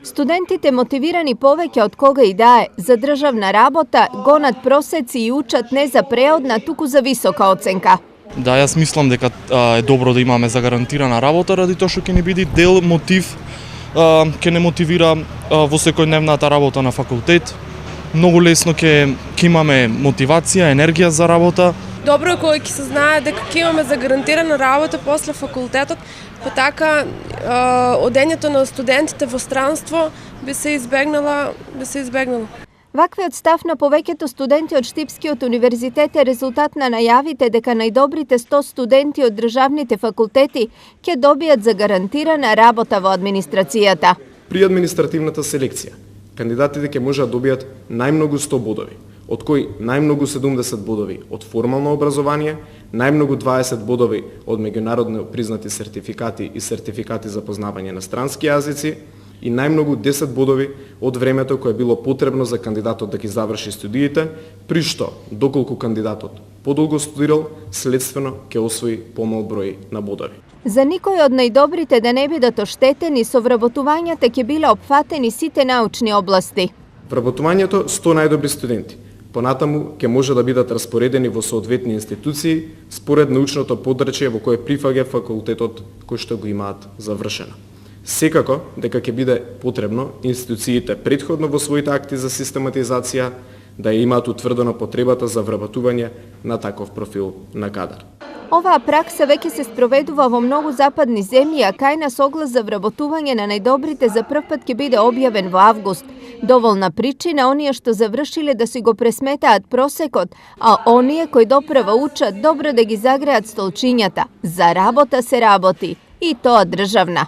Студентите мотивирани повеќе од кога и да е за државна работа, гонат просеци и учат не за преодна, туку за висока оценка. Да, јас мислам дека е добро да имаме загарантирана работа, ради тоа што ќе ни биде дел мотив, ќе не мотивира во секојдневната работа на факултет. Многу лесно ќе имаме мотивација, енергија за работа. Добро е кога ќе се знае дека ќе имаме загарантирана работа после факултетот, па така одењето на студентите во странство би се избегнало. Ваквиот став на повеќето студенти од Штипскиот универзитет е резултат на најавите дека најдобрите 100 студенти од државните факултети ќе добијат загарантирана работа во администрацијата. При административната селекција, кандидатите ќе можат да добијат најмногу 100 бодови, од кои најмногу 70 бодови од формално образование, најмногу 20 бодови од меѓународно признати сертификати и сертификати за познавање на странски јазици и најмногу 10 бодови од времето кое било потребно за кандидатот да ги заврши студиите, при што, доколку кандидатот подолго студирал, следствено ќе освои помал број на бодови. За никој од најдобрите да не бидат оштетени, со вработувањата ќе биле опфатени сите научни области. Вработувањето 100 најдобри студенти понатаму ќе може да бидат распоредени во соодветни институции според научното подрачје во кое прифаќа факултетот кој што го имаат завршено. Секако дека ќе биде потребно институциите претходно во своите акти за систематизација да ја имаат утврдена потребата за вработување на таков профил на кадар. Оваа пракса веќе се спроведува во многу западни земји, а кај нас оглас за вработување на најдобрите за прв пат ќе биде објавен во август. Доволна причина оние што завршиле да си го пресметаат просекот, а оние кои доправа учат добро да ги загреат столчињата. За работа се работи, и тоа државна.